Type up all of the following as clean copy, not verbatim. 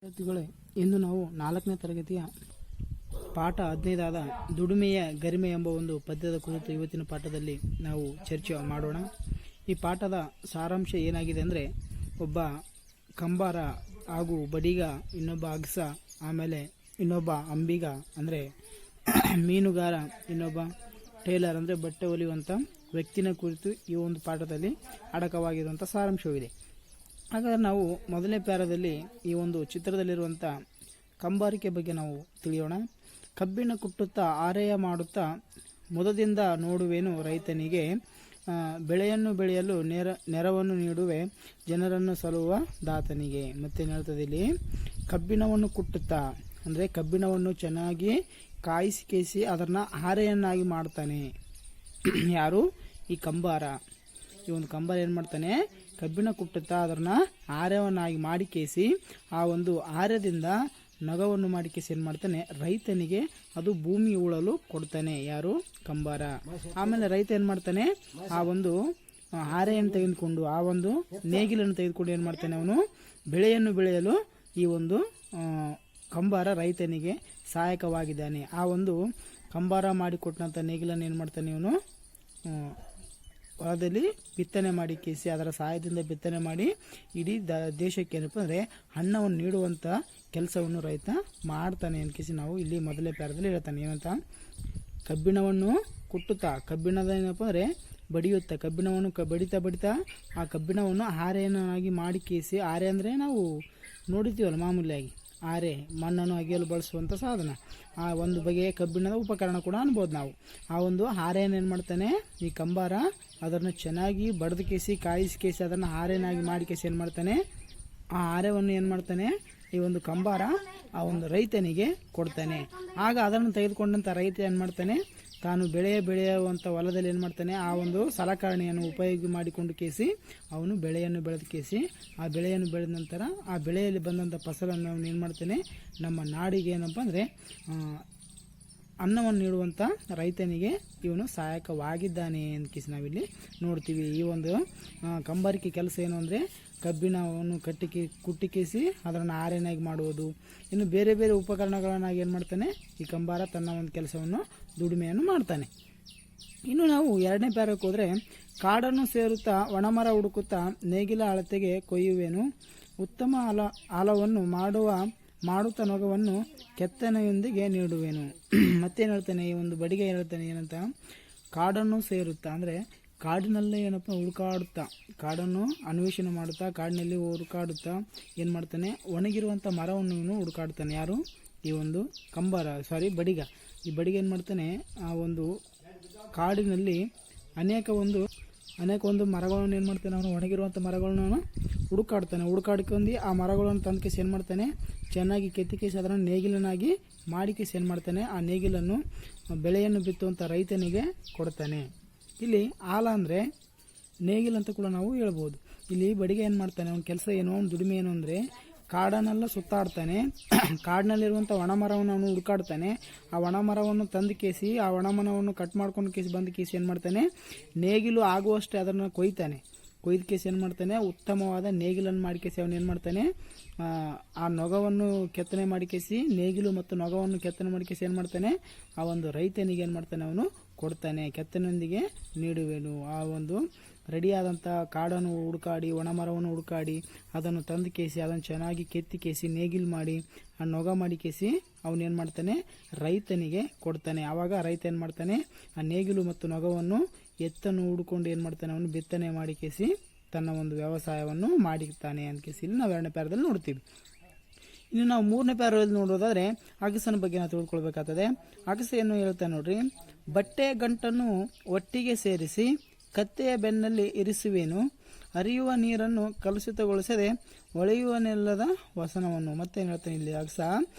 ವಿದ್ಯಾರ್ಥಿಗಳೇ, ಇಂದು ನಾವು 4ನೇ ತರಗತಿಯ ಪಾಠ 15 ದುಡಿಮೆಯ ಗರಿಮೆ ಎಂಬ ಒಂದು ಪದ್ಯದ ಕುರಿತು ಇವತ್ತಿನ ಪಾಠದಲ್ಲಿ ನಾವು ಚರ್ಚೆ ಮಾಡೋಣ. ಈ ಪಾಠದ ಸಾರಾಂಶ ಏನಾಗಿದೆ ಅಂದರೆ, ಒಬ್ಬ ಕಂಬಾರ ಹಾಗೂ ಬಡಿಗ, ಇನ್ನೊಬ್ಬ ಅಗಸ, ಆಮೇಲೆ ಇನ್ನೊಬ್ಬ ಅಂಬಿಗ ಅಂದರೆ ಮೀನುಗಾರ, ಇನ್ನೊಬ್ಬ ಟೇಲರ್ ಅಂದರೆ ಬಟ್ಟೆ ಹೊಲಿಯುವಂಥ ವ್ಯಕ್ತಿನ ಕುರಿತು ಈ ಒಂದು ಪಾಠದಲ್ಲಿ ಅಡಕವಾಗಿರುವಂಥ ಸಾರಾಂಶವಿದೆ. ಹಾಗಾದರೆ ನಾವು ಮೊದಲನೇ ಪ್ಯಾರದಲ್ಲಿ ಈ ಒಂದು ಚಿತ್ರದಲ್ಲಿರುವಂಥ ಕಂಬಾರಿಕೆ ಬಗ್ಗೆ ನಾವು ತಿಳಿಯೋಣ. ಕಬ್ಬಿಣ ಕುಟ್ಟುತ್ತಾ ಆರೆಯ ಮಾಡುತ್ತಾ ಮುದದಿಂದ ನೋಡುವೆನು ರೈತನಿಗೆ, ಬೆಳೆಯನ್ನು ಬೆಳೆಯಲು ನೆರವನ್ನು ನೀಡುವೆ ಜನರನ್ನು ಸಲುವ ದಾತನಿಗೆ. ಮತ್ತೇನು ಹೇಳ್ತದೆ ಇಲ್ಲಿ, ಕಬ್ಬಿಣವನ್ನು ಕುಟ್ಟುತ್ತಾ ಅಂದರೆ ಕಬ್ಬಿಣವನ್ನು ಚೆನ್ನಾಗಿ ಕಾಯಿಸಿ ಅದನ್ನು ಆರೆಯನ್ನಾಗಿ ಮಾಡ್ತಾನೆ. ಯಾರು? ಈ ಕಂಬಾರ. ಈ ಒಂದು ಕಂಬಾರ ಏನು ಮಾಡ್ತಾನೆ? ಕಬ್ಬಿಣ ಕುಟ್ಟುತ್ತಾ ಅದನ್ನು ಆರ್ಯವನ್ನಾಗಿ ಮಾಡಿಕೇಸಿ ಆ ಒಂದು ಆರ್ಯದಿಂದ ನಗವನ್ನು ಮಾಡಿಕೇಸಿ ಏನು ಮಾಡ್ತಾನೆ? ರೈತನಿಗೆ ಅದು ಭೂಮಿ ಉಳಲು ಕೊಡ್ತಾನೆ. ಯಾರು? ಕಂಬಾರ. ಆಮೇಲೆ ರೈತ ಏನು ಮಾಡ್ತಾನೆ? ಆ ಒಂದು ಆರೆಯನ್ನು ತೆಗೆದುಕೊಂಡು ಆ ಒಂದು ನೇಗಿಲನ್ನು ತೆಗೆದುಕೊಂಡು ಏನು ಮಾಡ್ತಾನೆ? ಅವನು ಬೆಳೆಯನ್ನು ಬೆಳೆಯಲು ಈ ಒಂದು ಕಂಬಾರ ರೈತನಿಗೆ ಸಹಾಯಕವಾಗಿದ್ದಾನೆ. ಆ ಒಂದು ಕಂಬಾರ ಮಾಡಿಕೊಟ್ಟಂಥ ನೇಗಿಲನ್ನು ಏನು ಮಾಡ್ತಾನೆ? ಇವನು ಹೊಲದಲ್ಲಿ ಬಿತ್ತನೆ ಮಾಡಿ ಕೇಸಿ ಅದರ ಸಹಾಯದಿಂದ ಬಿತ್ತನೆ ಮಾಡಿ ಇಡೀ ದೇಶಕ್ಕೆ ಏನಪ್ಪ ಅಂದರೆ ಹಣ್ಣವನ್ನು ನೀಡುವಂಥ ಕೆಲಸವನ್ನು ರೈತ ಮಾಡ್ತಾನೆ ಅನ್ಕೇಸಿ ನಾವು ಇಲ್ಲಿ ಮೊದಲನೇ ಪ್ಯಾರದಲ್ಲಿ ಹೇಳ್ತಾನೆ. ಏನಂತ? ಕಬ್ಬಿಣವನ್ನು ಕುಟ್ಟುತ್ತಾ, ಕಬ್ಬಿಣದ ಏನಪ್ಪ ಅಂದರೆ ಬಡಿಯುತ್ತಾ, ಕಬ್ಬಿಣವನ್ನು ಬಡಿತಾ ಆ ಕಬ್ಬಿಣವನ್ನು ಆರೆಯನ್ನಾಗಿ ಮಾಡಿ ಕೇಸಿ, ಆರೆ ಅಂದರೆ ನಾವು ನೋಡಿರ್ತೀವಲ್ಲ ಮಾಮೂಲಿಯಾಗಿ, ಆರೆ ಮಣ್ಣನ್ನು ಅಗೆಯಲು ಬಳಸುವಂಥ ಸಾಧನ. ಆ ಒಂದು ಬಗೆಯ ಕಬ್ಬಿಣದ ಉಪಕರಣ ಕೂಡ ಅನ್ಬೋದು ನಾವು. ಆ ಒಂದು ಆರೆಯನ್ನು ಏನು ಮಾಡ್ತಾನೆ ಈ ಕಂಬಾರ? ಅದನ್ನು ಚೆನ್ನಾಗಿ ಬಡ್ದು ಕೇಸಿ ಕಾಯಿಸಿ ಅದನ್ನು ಆರೆಯನ್ನಾಗಿ ಮಾಡಿ ಕೇಸಿ ಏನು ಮಾಡ್ತಾನೆ? ಆ ಆರೆಯನ್ನು ಏನು ಮಾಡ್ತಾನೆ? ಈ ಒಂದು ಕಂಬಾರ ಆ ಒಂದು ರೈತನಿಗೆ ಕೊಡ್ತಾನೆ. ಆಗ ಅದನ್ನು ತೆಗೆದುಕೊಂಡಂಥ ರೈತ ಏನು ಮಾಡ್ತಾನೆ? ತಾನು ಬೆಳೆಯುವಂಥ ಹೊಲದಲ್ಲಿ ಏನು ಮಾಡ್ತಾನೆ? ಆ ಒಂದು ಸಲಕರಣೆಯನ್ನು ಉಪಯೋಗ ಮಾಡಿಕೊಂಡು ಕೇಸಿ ಅವನು ಬೆಳೆಯನ್ನು ಬೆಳೆದ ಕೇಸಿ ಆ ಬೆಳೆಯನ್ನು ಬೆಳೆದ ನಂತರ ಆ ಬೆಳೆಯಲ್ಲಿ ಬಂದಂಥ ಫಸಲನ್ನು ಅವನು ಏನು ಮಾಡ್ತಾನೆ? ನಮ್ಮ ನಾಡಿಗೆ ಏನಪ್ಪ ಅಂದರೆ ಅನ್ನವನ್ನು ನೀಡುವಂಥ ರೈತನಿಗೆ ಇವನು ಸಹಾಯಕವಾಗಿದ್ದಾನೆ ಅಂತ ಕೇಸಿ ನಾವಿಲ್ಲಿ ನೋಡ್ತೀವಿ. ಈ ಒಂದು ಕಂಬಾರಿಕೆ ಕೆಲಸ ಏನು ಅಂದರೆ ಕಬ್ಬಿಣವನ್ನು ಕುಟ್ಟಿಕೇಸಿ ಅದನ್ನು ಆರೆನಾಗಿ ಮಾಡುವುದು, ಇನ್ನು ಬೇರೆ ಬೇರೆ ಉಪಕರಣಗಳನ್ನಾಗಿ ಏನು ಮಾಡ್ತಾನೆ ಈ ಕಂಬಾರ ತನ್ನ ಒಂದು ಕೆಲಸವನ್ನು ದುಡಿಮೆಯನ್ನು ಮಾಡ್ತಾನೆ. ಇನ್ನು ನಾವು 2ನೇ ಪ್ಯಾರಕ್ಕೆ ಹೋದರೆ, ಕಾಡನ್ನು ಸೇರುತ್ತಾ ಒಣಮರ ಹುಡುಕುತ್ತಾ ನೇಗಿಲ ಅಳತೆಗೆ ಕೊಯ್ಯುವೆನು, ಉತ್ತಮ ಆಲವನ್ನು ಮಾಡುತ್ತಾ ನೊಗವನ್ನು ಕೆತ್ತನೆಯೊಂದಿಗೆ ನೀಡುವೆನು. ಮತ್ತೇನು ಹೇಳ್ತಾನೆ? ಈ ಒಂದು ಬಡಿಗೆ ಹೇಳ್ತಾನೆ ಏನಂತ? ಕಾಡನ್ನು ಸೇರುತ್ತಾ ಅಂದರೆ ಕಾಡಿನಲ್ಲೇ ಏನಪ್ಪ ಹುಡುಕಾಡುತ್ತಾ, ಕಾಡನ್ನು ಅನ್ವೇಷಣೆ ಮಾಡುತ್ತಾ ಕಾಡಿನಲ್ಲಿ ಹುಡುಕಾಡುತ್ತಾ ಏನು ಮಾಡ್ತಾನೆ? ಒಣಗಿರುವಂಥ ಮರವನ್ನು ಇವನು ಹುಡುಕಾಡ್ತಾನೆ. ಯಾರು? ಈ ಒಂದು ಬಡಿಗ. ಈ ಬಡಿಗೆ ಏನು ಮಾಡ್ತಾನೆ? ಆ ಒಂದು ಕಾಡಿನಲ್ಲಿ ಅನೇಕ ಒಂದು ಮರಗಳನ್ನು ಏನು ಮಾಡ್ತಾನೆ? ಅವನು ಒಣಗಿರುವಂಥ ಮರಗಳನ್ನು ಹುಡುಕಾಡ್ಕೊಂಡು ಆ ಮರಗಳನ್ನು ತಂದು ಕೇಸಿ ಏನು ಮಾಡ್ತಾನೆ? ಚೆನ್ನಾಗಿ ಕೆತ್ತಿಕೇಸಿ ಅದನ್ನು ನೇಗಿಲನ್ನಾಗಿ ಮಾಡಿ ಕೇಸಿ ಏನು ಮಾಡ್ತಾನೆ? ಆ ನೇಗಿಲನ್ನು ಬೆಳೆಯನ್ನು ಬಿತ್ತುವಂಥ ರೈತನಿಗೆ ಕೊಡ್ತಾನೆ. ಇಲ್ಲಿ ಆಲ ಅಂದರೆ ನೇಗಿಲ್ ಅಂತ ಕೂಡ ನಾವು ಹೇಳ್ಬೋದು. ಇಲ್ಲಿ ಬಡಿಗೆ ಏನು ಮಾಡ್ತಾನೆ? ಅವನ ಕೆಲಸ ಏನು, ಅವನ ದುಡಿಮೆ ಏನು ಅಂದರೆ ಕಾಡನ್ನೆಲ್ಲ ಸುತ್ತಾಡ್ತಾನೆ. ಕಾಡಿನಲ್ಲಿರುವಂಥ ಒಣಮರವನ್ನು ಅವನು ಹುಡುಕಾಡ್ತಾನೆ. ಆ ಒಣಮರವನ್ನು ತಂದು ಕೇಸಿ ಆ ಒಣಮರವನ್ನು ಕಟ್ ಮಾಡ್ಕೊಂಡು ಕೇಸಿ ಬಂದು ಕೇಸಿ ಏನು ಮಾಡ್ತಾನೆ? ನೇಗಿಲು ಆಗುವಷ್ಟೇ ಅದನ್ನು ಕೊಯ್ದು ಕೇಸಿ ಏನು ಮಾಡ್ತಾನೆ? ಉತ್ತಮವಾದ ನೇಗಿಲನ್ನು ಮಾಡಿ ಕೇಸಿ ಅವನು ಏನು ಮಾಡ್ತಾನೆ? ಆ ನೊಗವನ್ನು ಕೆತ್ತನೆ ಮಾಡಿ ಕೇಸಿ, ನೇಗಿಲು ಮತ್ತು ನೊಗವನ್ನು ಕೆತ್ತನೆ ಮಾಡಿ ಕೇಸಿ ಏನು ಮಾಡ್ತಾನೆ? ಆ ಒಂದು ರೈತನಿಗೆ ಏನು ಮಾಡ್ತಾನೆ? ಅವನು ಕೊಡ್ತಾನೆ. ಕೆತ್ತನೆಯೊಂದಿಗೆ ನೀಡುವೆನು. ಆ ಒಂದು ರೆಡಿಯಾದಂಥ ಕಾಡನ್ನು ಹುಡುಕಾಡಿ, ಒಣಮರವನ್ನು ಹುಡುಕಾಡಿ ಅದನ್ನು ತಂದು ಕೇಸಿ ಅದನ್ನು ಚೆನ್ನಾಗಿ ಕೆತ್ತಿ ಕೇಸಿ ನೇಗಿಲು ಮಾಡಿ ಆ ನೊಗ ಮಾಡಿ ಕೇಸಿ ಅವನೇನು ಮಾಡ್ತಾನೆ? ರೈತನಿಗೆ ಕೊಡ್ತಾನೆ. ಆವಾಗ ರೈತ ಏನು ಮಾಡ್ತಾನೆ? ಆ ನೇಗಿಲು ಮತ್ತು ನೊಗವನ್ನು ಎತ್ತನ್ನು ಹುಡ್ಕೊಂಡು ಏನು ಮಾಡ್ತಾನೆ? ಅವನು ಬಿತ್ತನೆ ಮಾಡಿ ಕೇಸಿ ತನ್ನ ಒಂದು ವ್ಯವಸಾಯವನ್ನು ಮಾಡಿರ್ತಾನೆ ಅಂತ ಕೇಸಿ ಇಲ್ಲಿ ನಾವು 2ನೇ ಪ್ಯಾರದಲ್ಲಿ ನೋಡ್ತೀವಿ. ಇನ್ನು ನಾವು 3ನೇ ಪ್ಯಾರದಲ್ಲಿ ನೋಡೋದಾದರೆ ಅಗಸನ ಬಗ್ಗೆ ನಾವು ತಿಳ್ಕೊಳ್ಬೇಕಾಗ್ತದೆ. ಅಗಸ ಏನು ಹೇಳ್ತಾನೆ ನೋಡ್ರಿ, ಬಟ್ಟೆ ಗಂಟನ್ನು ಒಟ್ಟಿಗೆ ಸೇರಿಸಿ ಕತ್ತೆಯ ಬೆನ್ನಲ್ಲಿ ಇರಿಸುವೇನು, ಹರಿಯುವ ನೀರನ್ನು ಕಲುಷಿತಗೊಳಿಸದೆ ಒಳೆಯುವನೆಲ್ಲದ ವಸನವನ್ನು. ಮತ್ತೇನು ಹೇಳ್ತಾನೆ ಇಲ್ಲಿ ಅಗಸ?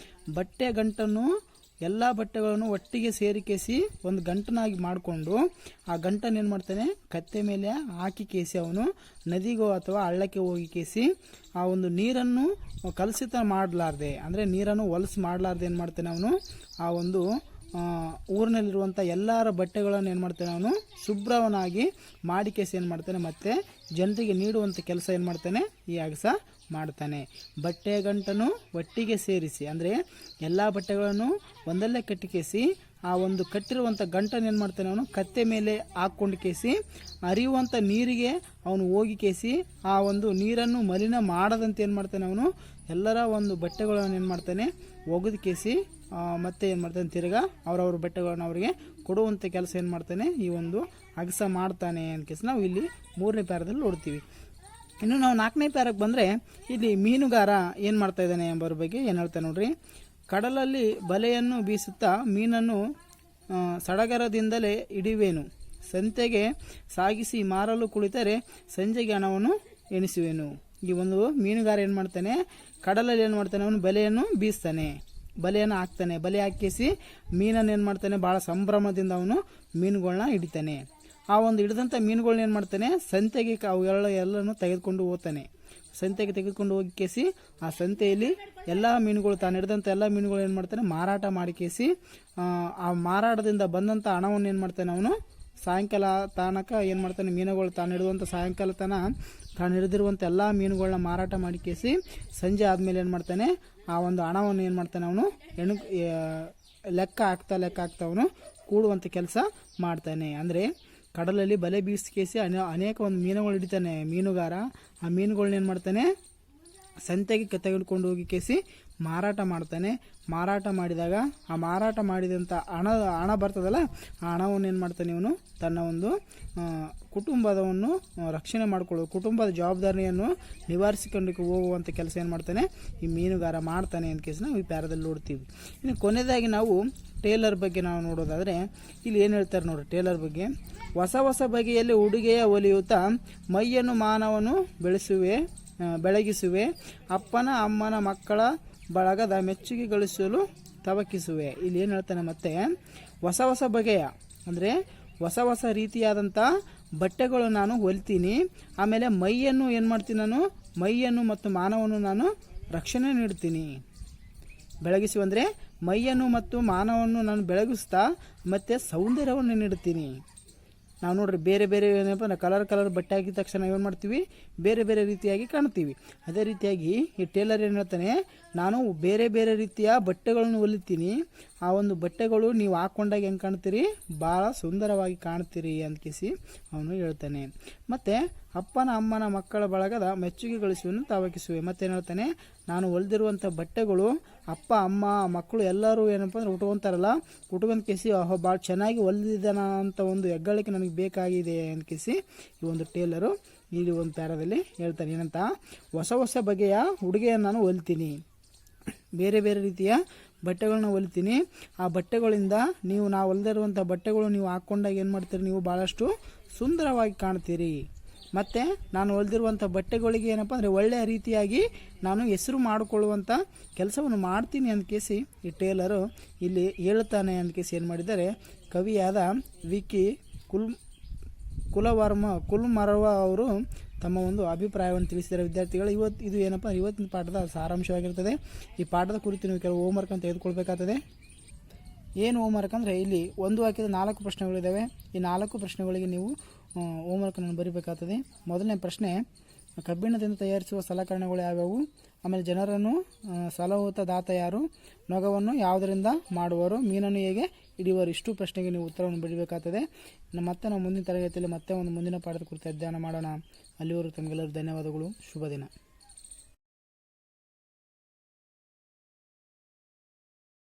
ಬಟ್ಟೆ ಗಂಟನ್ನು ಎಲ್ಲ ಬಟ್ಟೆಗಳನ್ನು ಒಟ್ಟಿಗೆ ಸೇರಿಕೇಸಿ ಒಂದು ಗಂಟನಾಗಿ ಮಾಡಿಕೊಂಡು ಆ ಗಂಟನ್ನು ಏನು ಮಾಡ್ತಾನೆ? ಕತ್ತೆ ಮೇಲೆ ಹಾಕಿ ಕೇಸಿ ಅವನು ನದಿಗೋ ಅಥವಾ ಹಳ್ಳಕ್ಕೆ ಹೋಗಿ ಕೇಸಿ ಆ ಒಂದು ನೀರನ್ನು ಕಲುಷಿತ ಮಾಡಲಾರ್ದೆ ಅಂದರೆ ನೀರನ್ನು ಹೊಲಸು ಮಾಡಲಾರ್ದೆ ಏನು ಮಾಡ್ತಾನೆ? ಅವನು ಆ ಒಂದು ಊರಿನಲ್ಲಿರುವಂಥ ಎಲ್ಲರ ಬಟ್ಟೆಗಳನ್ನು ಏನು ಮಾಡ್ತಾನೆ? ಅವನು ಶುಭ್ರವನಾಗಿ ಮಾಡಿ ಕೇಸಿ ಏನು ಮಾಡ್ತಾನೆ? ಮತ್ತು ಜನರಿಗೆ ನೀಡುವಂಥ ಕೆಲಸ ಏನು ಮಾಡ್ತಾನೆ? ಈ ಅಗಸ ಮಾಡ್ತಾನೆ. ಬಟ್ಟೆಯ ಗಂಟನ್ನು ಒಟ್ಟಿಗೆ ಸೇರಿಸಿ, ಅಂದರೆ ಎಲ್ಲ ಬಟ್ಟೆಗಳನ್ನು ಒಂದಲ್ಲೇ ಕಟ್ಟಿಕೇಸಿ ಆ ಒಂದು ಕಟ್ಟಿರುವಂಥ ಗಂಟನ್ನು ಏನು ಮಾಡ್ತಾನೆ ಅವನು ಕತ್ತೆ ಮೇಲೆ ಹಾಕ್ಕೊಂಡು ಕೇಸಿ ಹರಿಯುವಂಥ ನೀರಿಗೆ ಅವನು ಹೋಗಿ ಕೇಸಿ ಆ ಒಂದು ನೀರನ್ನು ಮಲಿನ ಮಾಡದಂತೆ ಏನು ಮಾಡ್ತಾನೆ ಅವನು ಎಲ್ಲರ ಒಂದು ಬಟ್ಟೆಗಳನ್ನು ಏನು ಮಾಡ್ತಾನೆ ಒಗೆದು ಕೇಸಿ ಮತ್ತೆ ಏನು ಮಾಡ್ತಾನೆ ತಿರ್ಗಾ ಅವ್ರವ್ರ ಬಟ್ಟೆಗಳನ್ನು ಅವರಿಗೆ ಕೊಡುವಂಥ ಕೆಲಸ ಏನು ಮಾಡ್ತಾನೆ ಈ ಒಂದು ಅಗಸ ಮಾಡ್ತಾನೆ ಅಂತ ಕೇಸಿ ನಾವು ಇಲ್ಲಿ 3ನೇ ಪ್ಯಾರದಲ್ಲಿ ನೋಡ್ತೀವಿ. ಇನ್ನು ನಾವು 4ನೇ ಪ್ಯಾರಕ್ಕೆ ಬಂದರೆ ಇಲ್ಲಿ ಮೀನುಗಾರ ಏನು ಮಾಡ್ತಾ ಇದ್ದಾನೆ ಎಂಬರ ಬಗ್ಗೆ ಏನು ಹೇಳ್ತಾನೆ ನೋಡ್ರಿ. ಕಡಲಲ್ಲಿ ಬಲೆಯನ್ನು ಬೀಸುತ್ತಾ ಮೀನನ್ನು ಸಡಗರದಿಂದಲೇ ಹಿಡಿಯುವೆನು, ಸಂತೆಗೆ ಸಾಗಿಸಿ ಮಾರಲು ಕುಳಿತರೆ ಸಂಜೆಗೆ ಹಣವನ್ನು ಎಣಿಸುವೆನು. ಈ ಒಂದು ಮೀನುಗಾರ ಏನು ಮಾಡ್ತಾನೆ, ಕಡಲಲ್ಲಿ ಏನು ಮಾಡ್ತಾನೆ ಅವನು ಬಲೆಯನ್ನು ಬೀಸ್ತಾನೆ, ಬಲೆಯನ್ನು ಹಾಕ್ತಾನೆ. ಬಲೆ ಹಾಕಿಸಿ ಮೀನನ್ನು ಏನು ಮಾಡ್ತಾನೆ ಭಾಳ ಸಂಭ್ರಮದಿಂದ ಅವನು ಮೀನುಗಳನ್ನ ಹಿಡಿತಾನೆ. ಆ ಒಂದು ಹಿಡಿದಂಥ ಮೀನುಗಳನ್ನ ಏನು ಮಾಡ್ತಾನೆ ಸಂತೆಗೆ ಎಲ್ಲನೂ ತೆಗೆದುಕೊಂಡು ಹೋಗ್ತಾನೆ. ಸಂತೆಗೆ ತೆಗೆದುಕೊಂಡು ಹೋಗಿ ಕೇಸಿ ಆ ಸಂತೆಯಲ್ಲಿ ಎಲ್ಲ ಮೀನುಗಳು ತಾನು ಹಿಡಿದಂಥ ಎಲ್ಲ ಮೀನುಗಳು ಏನು ಮಾಡ್ತಾನೆ ಮಾರಾಟ ಮಾಡಿ ಕೇಸಿ ಆ ಮಾರಾಟದಿಂದ ಬಂದಂಥ ಹಣವನ್ನು ಏನು ಮಾಡ್ತಾನೆ ಅವನು ಸಾಯಂಕಾಲ ತನಕ ಏನು ಮಾಡ್ತಾನೆ ಮೀನುಗಳು ತಾನು ಹಿಡಿದುವಂಥ ಸಾಯಂಕಾಲ ತಾನು ಹಿಡಿದಿರುವಂಥ ಎಲ್ಲ ಮೀನುಗಳನ್ನ ಮಾರಾಟ ಮಾಡಿ ಕೇಸಿ ಸಂಜೆ ಆದಮೇಲೆ ಏನು ಮಾಡ್ತಾನೆ ಆ ಒಂದು ಹಣವನ್ನು ಏನು ಮಾಡ್ತಾನೆ ಅವನು ಲೆಕ್ಕ ಹಾಕ್ತಾ ಅವನು ಕೂಡುವಂಥ ಕೆಲಸ ಮಾಡ್ತಾನೆ. ಅಂದರೆ ಕಡಲಲ್ಲಿ ಬಲೆ ಬೀಸಿಕೇಸಿ ಅನೇಕ ಒಂದು ಮೀನುಗಳು ಹಿಡಿತಾನೆ ಮೀನುಗಾರ. ಆ ಮೀನುಗಳನ್ನ ಏನು ಮಾಡ್ತಾನೆ ಸಂತೆಗೆ ತೆಗೆದುಕೊಂಡು ಹೋಗಿ ಕೇಸಿ ಮಾರಾಟ ಮಾಡ್ತಾನೆ. ಮಾರಾಟ ಮಾಡಿದಾಗ ಆ ಮಾರಾಟ ಮಾಡಿದಂಥ ಹಣ ಬರ್ತದಲ್ಲ, ಆ ಹಣವನ್ನು ಏನು ಮಾಡ್ತಾನೆ ಇವನು ತನ್ನ ಒಂದು ಕುಟುಂಬದವನ್ನು ರಕ್ಷಣೆ ಮಾಡಿಕೊಳ್ಳುವ ಕುಟುಂಬದ ಜವಾಬ್ದಾರಿಯನ್ನು ನಿವಾರಿಸಿಕೊಂಡು ಹೋಗುವಂಥ ಕೆಲಸ ಏನು ಮಾಡ್ತಾನೆ ಈ ಮೀನುಗಾರ ಮಾಡ್ತಾನೆ ಅಂತ ಕೇಸಿ ನಾವು ಈ ಪ್ಯಾರದಲ್ಲಿ ನೋಡ್ತೀವಿ. ಇನ್ನು ಕೊನೆಯದಾಗಿ ನಾವು ಟೇಲರ್ ಬಗ್ಗೆ ನಾವು ನೋಡೋದಾದರೆ ಇಲ್ಲಿ ಏನು ಹೇಳ್ತಾರೆ ನೋಡ್ರಿ ಟೇಲರ್ ಬಗ್ಗೆ. ಹೊಸ ಹೊಸ ಬಗೆಯಲ್ಲಿ ಉಡುಗೆಯ ಹೊಲಿಯುತ್ತಾ ಮೈಯನ್ನು ಮಾನವನು ಬೆಳಗಿಸುವೆ, ಅಪ್ಪನ ಅಮ್ಮನ ಮಕ್ಕಳ ಬಳಗದ ಮೆಚ್ಚುಗೆ ಗಳಿಸಲು ತವಕಿಸುವೆ. ಇಲ್ಲಿ ಏನು ಹೇಳ್ತಾನೆ ಮತ್ತೆ ಹೊಸ ಹೊಸ ಬಗೆಯ ಅಂದರೆ ಹೊಸ ಹೊಸ ರೀತಿಯಾದಂಥ ಬಟ್ಟೆಗಳು ನಾನು ಹೊಲಿತೀನಿ. ಆಮೇಲೆ ಮೈಯನ್ನು ಏನು ಮಾಡ್ತೀನಿ ನಾನು ಮೈಯನ್ನು ಮತ್ತು ಮಾನವನ್ನು ನಾನು ರಕ್ಷಣೆ ನೀಡ್ತೀನಿ. ಬೆಳಗಿಸುವ ಅಂದರೆ ಮೈಯನ್ನು ಮತ್ತು ಮಾನವನ್ನು ನಾನು ಬೆಳಗಿಸ್ತಾ ಮತ್ತು ಸೌಂದರ್ಯವನ್ನು ನೀಡುತ್ತೀನಿ. ನಾವು ನೋಡ್ರಿ ಬೇರೆ ಬೇರೆ ಏನಪ್ಪ ಕಲರ್ ಬಟ್ಟೆ ಹಾಕಿದ ತಕ್ಷಣ ಏನು ಮಾಡ್ತೀವಿ ಬೇರೆ ಬೇರೆ ರೀತಿಯಾಗಿ ಕಾಣ್ತೀವಿ. ಅದೇ ರೀತಿಯಾಗಿ ಈ ಟೇಲರ್ ಏನು ಹೇಳ್ತಾನೆ ನಾನು ಬೇರೆ ಬೇರೆ ರೀತಿಯ ಬಟ್ಟೆಗಳನ್ನು ಹೊಲಿತೀನಿ. ಆ ಒಂದು ಬಟ್ಟೆಗಳು ನೀವು ಹಾಕ್ಕೊಂಡಾಗ ಹೆಂಗೆ ಕಾಣ್ತೀರಿ ಭಾಳ ಸುಂದರವಾಗಿ ಕಾಣ್ತೀರಿ ಅಂತ ಕೇಸಿ ಅವನು ಹೇಳ್ತಾನೆ. ಮತ್ತು ಅಪ್ಪನ ಅಮ್ಮನ ಮಕ್ಕಳ ಬಳಗದ ಮೆಚ್ಚುಗೆ ಗಳಿಸುವನ್ನು ತಾವಕಿಸುವೆ. ಮತ್ತೇನು ಹೇಳ್ತಾನೆ ನಾನು ಹೊಲಿದಿರುವಂಥ ಬಟ್ಟೆಗಳು ಅಪ್ಪ ಅಮ್ಮ ಮಕ್ಕಳು ಎಲ್ಲರೂ ಏನಪ್ಪ ಅಂದ್ರೆ ಉಟ್ಕೊತಾರಲ್ಲ, ಉಟ್ಕೊಂಡ್ ಕೇಸಿ ಭಾಳ ಚೆನ್ನಾಗಿ ಹೊಲಿದಿದ್ದಾನ ಅಂತ ಒಂದು ಹೆಗ್ಗಳಿಕೆ ನನಗೆ ಬೇಕಾಗಿದೆ ಅಂತ ಕೇಸಿ ಈ ಒಂದು ಟೇಲರು ಇಲ್ಲಿ ಒಂದು ಪ್ಯಾರದಲ್ಲಿ ಹೇಳ್ತಾನೆ. ಏನಂತ ಹೊಸ ಹೊಸ ಬಗೆಯ ಉಡುಗೆಯನ್ನು ನಾನು ಹೊಲಿತೀನಿ, ಬೇರೆ ಬೇರೆ ರೀತಿಯ ಬಟ್ಟೆಗಳನ್ನ ಹೊಲಿತೀನಿ. ಆ ಬಟ್ಟೆಗಳಿಂದ ನಾವು ಹೊಲಿದಿರುವಂಥ ಬಟ್ಟೆಗಳು ನೀವು ಹಾಕ್ಕೊಂಡಾಗ ಏನು ಮಾಡ್ತೀರಿ ನೀವು ಭಾಳಷ್ಟು ಸುಂದರವಾಗಿ ಕಾಣ್ತೀರಿ. ಮತ್ತು ನಾನು ಹೊಲಿದಿರುವಂಥ ಬಟ್ಟೆಗಳಿಗೆ ಏನಪ್ಪ ಅಂದರೆ ಒಳ್ಳೆಯ ರೀತಿಯಾಗಿ ನಾನು ಹೆಸರು ಮಾಡಿಕೊಳ್ಳುವಂಥ ಕೆಲಸವನ್ನು ಮಾಡ್ತೀನಿ ಅಂತ ಕೇಸಿ ಈ ಟೇಲರು ಇಲ್ಲಿ ಹೇಳ್ತಾನೆ ಅಂತ ಕೇಸಿ ಏನು ಮಾಡಿದ್ದಾರೆ ಕವಿಯಾದ ವಿಕಿ ಕುಲಮರವ ಅವರು ತಮ್ಮ ಒಂದು ಅಭಿಪ್ರಾಯವನ್ನು ತಿಳಿಸಿದ್ದಾರೆ. ವಿದ್ಯಾರ್ಥಿಗಳು ಇದು ಏನಪ್ಪ ಇವತ್ತಿನ ಪಾಠದ ಸಾರಾಂಶವಾಗಿರ್ತದೆ. ಈ ಪಾಠದ ಕುರಿತು ನೀವು ಕೆಲವು ಹೋಮ್ವರ್ಕನ್ನು ತೆಗೆದುಕೊಳ್ಬೇಕಾಗ್ತದೆ. ಏನು ಹೋಮ್ವರ್ಕ್ ಅಂದರೆ ಇಲ್ಲಿ ಒಂದು ವಾಕ್ಯದ 4 ಪ್ರಶ್ನೆಗಳಿದ್ದಾವೆ. ಈ 4 ಪ್ರಶ್ನೆಗಳಿಗೆ ನೀವು ಹೋಮ್ವರ್ಕನ್ನು ಬರೀಬೇಕಾಗ್ತದೆ. ಮೊದಲನೇ ಪ್ರಶ್ನೆ ಕಬ್ಬಿಣದಿಂದ ತಯಾರಿಸುವ ಸಲಕರಣೆಗಳು ಯಾವ್ಯಾವು, ಆಮೇಲೆ ಜನರನ್ನು ಸಲಹುತ್ತ ದಾತ ಯಾರು, ನೊಗವನ್ನು ಯಾವುದರಿಂದ ಮಾಡುವರು, ಮೀನನ್ನು ಹೇಗೆ ಹಿಡಿಯುವರು. ಇಷ್ಟು ಪ್ರಶ್ನೆಗೆ ನೀವು ಉತ್ತರವನ್ನು ಬರೀಬೇಕಾಗ್ತದೆ. ಮತ್ತೆ ನಾವು ಮುಂದಿನ ತರಗತಿಯಲ್ಲಿ ಮತ್ತೆ ಒಂದು ಮುಂದಿನ ಪಾಠದ ಕುರಿತು ಅಧ್ಯಯನ ಮಾಡೋಣ. ಅಲ್ಲಿವರೆಗೂ ತಮಗೆಲ್ಲರೂ ಧನ್ಯವಾದಗಳು. ಶುಭ ದಿನ.